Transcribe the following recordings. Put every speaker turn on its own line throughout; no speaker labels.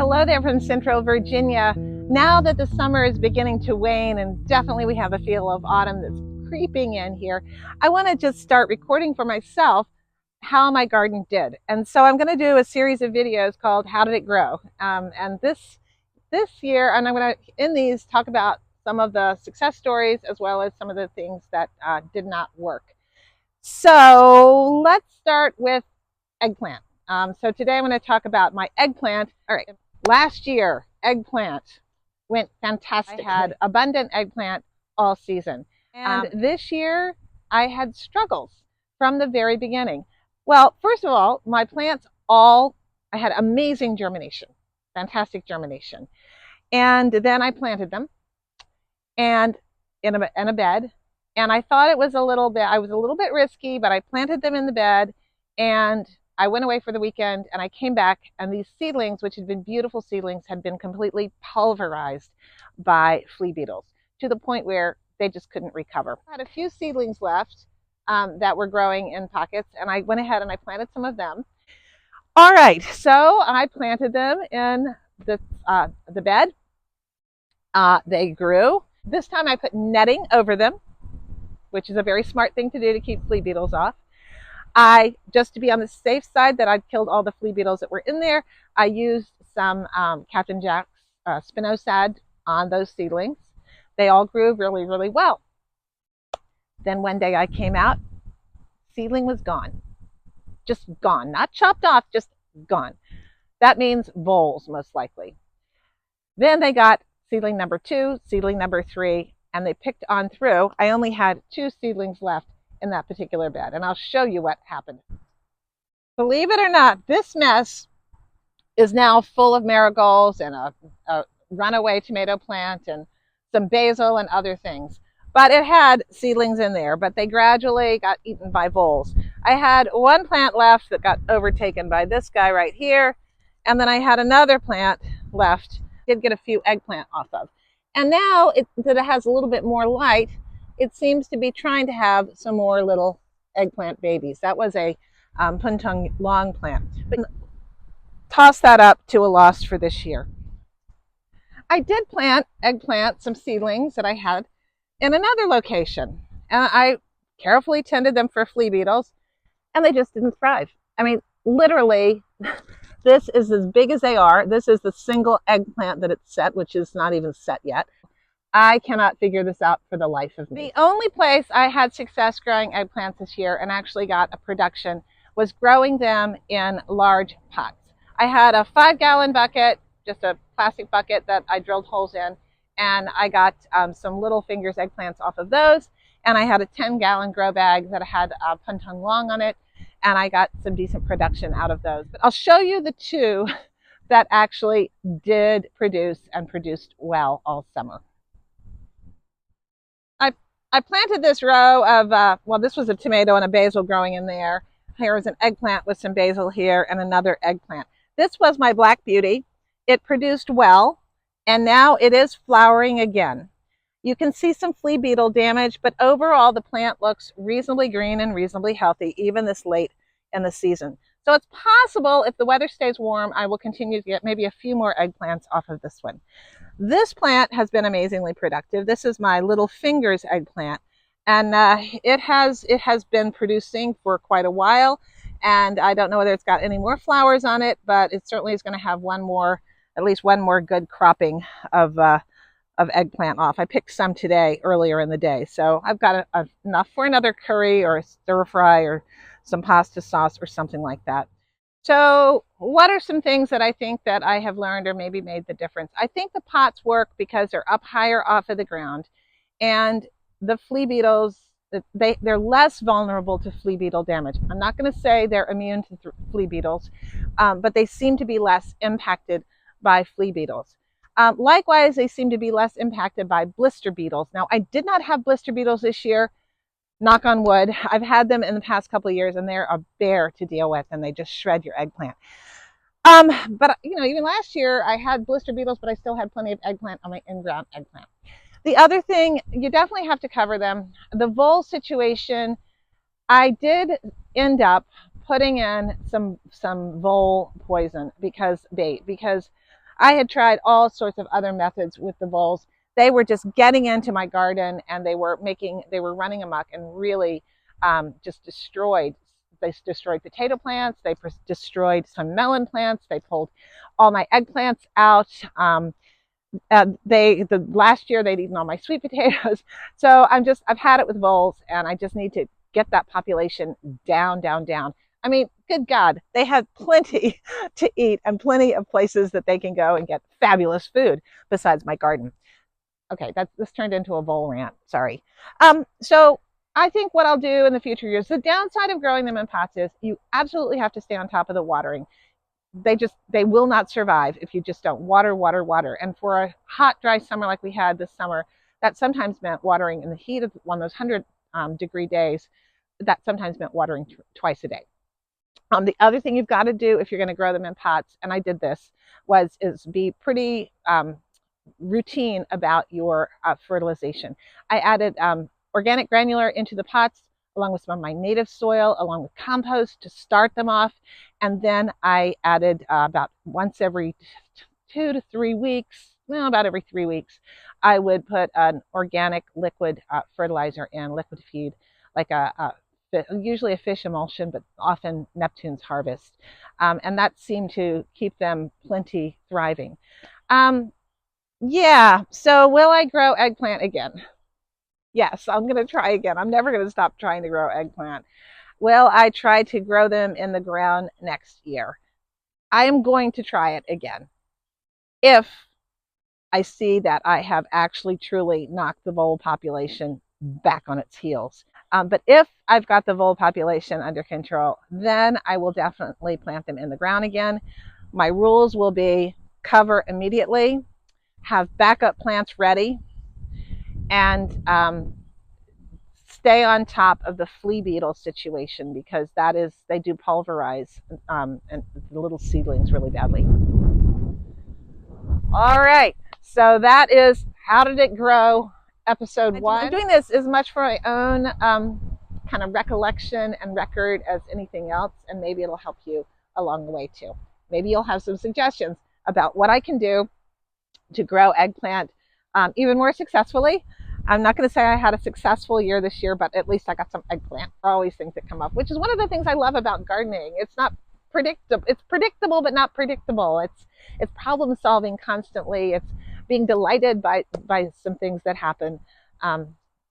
Hello there from Central Virginia. Now that the summer is beginning to wane and definitely we have a feel of autumn that's creeping in here, I want to just start recording for myself how my garden did. And so I'm going to do a series of videos called How Did It Grow? And this year, and I'm going to, in these, talk about some of the success stories as well as some of the things that did not work. So let's start with eggplant. So today I'm going to talk about my eggplant. All right, last year, eggplant went fantastic. I had abundant eggplant all season. And this year, I had struggles from the very beginning. Well, first of all, my plants I had amazing germination, fantastic germination. And then I planted them and in a bed. And I thought it was I was a little bit risky, but I planted them in the bed and I went away for the weekend and I came back and these seedlings, which had been beautiful seedlings, had been completely pulverized by flea beetles to the point where they just couldn't recover. I had a few seedlings left that were growing in pockets and I went ahead and I planted some of them. All right, so I planted them in the bed. They grew. This time I put netting over them, which is a very smart thing to do to keep flea beetles off. Just to be on the safe side that I'd killed all the flea beetles that were in there, I used some Captain Jack's spinosad on those seedlings. They all grew really, really well. Then one day I came out, seedling was gone. Just gone, not chopped off, just gone. That means voles, most likely. Then they got seedling number 2, seedling number 3, and they picked on through. I only had 2 seedlings left in that particular bed, and I'll show you what happened. Believe it or not, this mess is now full of marigolds and a runaway tomato plant and some basil and other things. But it had seedlings in there, but they gradually got eaten by voles. I had one plant left that got overtaken by this guy right here, and then I had another plant left. Did get a few eggplant off of. And now that it has a little bit more light, it seems to be trying to have some more little eggplant babies. That was a puntung long plant. But toss that up to a loss for this year. I did plant eggplant, some seedlings that I had in another location. And I carefully tended them for flea beetles, and they just didn't thrive. I mean, literally, this is as big as they are. This is the single eggplant that it's set, which is not even set yet. I cannot figure this out for the life of me. The only place I had success growing eggplants this year and actually got a production was growing them in large pots. I had a 5-gallon bucket, just a plastic bucket that I drilled holes in, and I got some little fingers eggplants off of those, and I had a 10-gallon grow bag that had puntung long on it, and I got some decent production out of those. But I'll show you the 2 that actually did produce and produced well all summer. I planted this row of, well, this was a tomato and a basil growing in there. Here is an eggplant with some basil here and another eggplant. This was my Black Beauty. It produced well, and now it is flowering again. You can see some flea beetle damage, but overall the plant looks reasonably green and reasonably healthy, even this late in the season. So it's possible if the weather stays warm, I will continue to get maybe a few more eggplants off of this one. This plant has been amazingly productive. This is my Little Fingers eggplant, and it has been producing for quite a while, and I don't know whether it's got any more flowers on it, but it certainly is going to have at least one more good cropping of eggplant off. I picked some today, earlier in the day, so I've got enough for another curry or a stir fry or some pasta sauce or something like that. So what are some things that I think that I have learned or maybe made the difference? I think the pots work because they're up higher off of the ground, and the flea beetles, they're less vulnerable to flea beetle damage. I'm not going to say they're immune to flea beetles, but they seem to be less impacted by flea beetles. Likewise, they seem to be less impacted by blister beetles. Now, I did not have blister beetles this year. Knock on wood. I've had them in the past couple of years, and they're a bear to deal with, and they just shred your eggplant. But even last year I had blister beetles, but I still had plenty of eggplant on my in-ground eggplant. The other thing, you definitely have to cover them. The vole situation, I did end up putting in some vole poison because I had tried all sorts of other methods with the voles. They were just getting into my garden, and they were running amok and really just destroyed. They destroyed potato plants. They destroyed some melon plants. They pulled all my eggplants out. The last year they'd eaten all my sweet potatoes. So I've had it with voles, and I just need to get that population down, down, down. I mean, good God, they have plenty to eat and plenty of places that they can go and get fabulous food besides my garden. Okay, this turned into a vole rant. Sorry. So I think what I'll do in the future years, the downside of growing them in pots is you absolutely have to stay on top of the watering. They will not survive if you just don't water, water, water. And for a hot, dry summer like we had this summer, that sometimes meant watering in the heat of one of those 100-degree days. That sometimes meant watering twice a day. The other thing you've got to do if you're going to grow them in pots, and I did this, is be pretty routine about your fertilization. I added organic granular into the pots along with some of my native soil, along with compost to start them off. And then I added about once every 2 to 3 weeks, well, about every 3 weeks, I would put an organic liquid fertilizer in, liquid feed, like usually a fish emulsion, but often Neptune's Harvest. And that seemed to keep them plenty thriving. Yeah, so will I grow eggplant again? Yes, I'm going to try again. I'm never going to stop trying to grow eggplant. Will I try to grow them in the ground next year? I am going to try it again if I see that I have actually truly knocked the vole population back on its heels. But if I've got the vole population under control, then I will definitely plant them in the ground again. My rules will be cover immediately, have backup plants ready, and stay on top of the flea beetle situation, because they do pulverize and the little seedlings really badly. All right, so that is How Did It Grow episode 1. I'm doing this as much for my own kind of recollection and record as anything else, and maybe it'll help you along the way too. Maybe you'll have some suggestions about what I can do to grow eggplant even more successfully. I'm not going to say I had a successful year this year, but at least I got some eggplant. There are always things that come up, which is one of the things I love about gardening. It's not predictable. It's predictable, but not predictable. It's problem solving constantly. It's being delighted by some things that happen.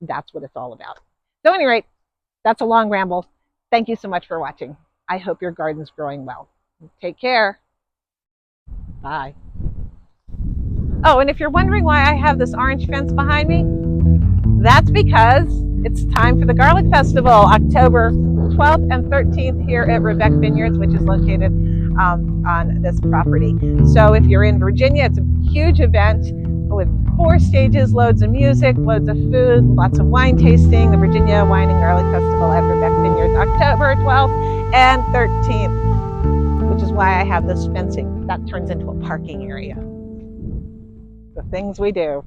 That's what it's all about. So at any rate, that's a long ramble. Thank you so much for watching. I hope your garden's growing well. Take care. Bye. Oh, and if you're wondering why I have this orange fence behind me, that's because it's time for the Garlic Festival, October 12th and 13th here at Rebecca Vineyards, which is located on this property. So if you're in Virginia, it's a huge event with 4 stages, loads of music, loads of food, lots of wine tasting. The Virginia Wine and Garlic Festival at Rebecca Vineyards, October 12th and 13th, which is why I have this fencing. That turns into a parking area. The things we do.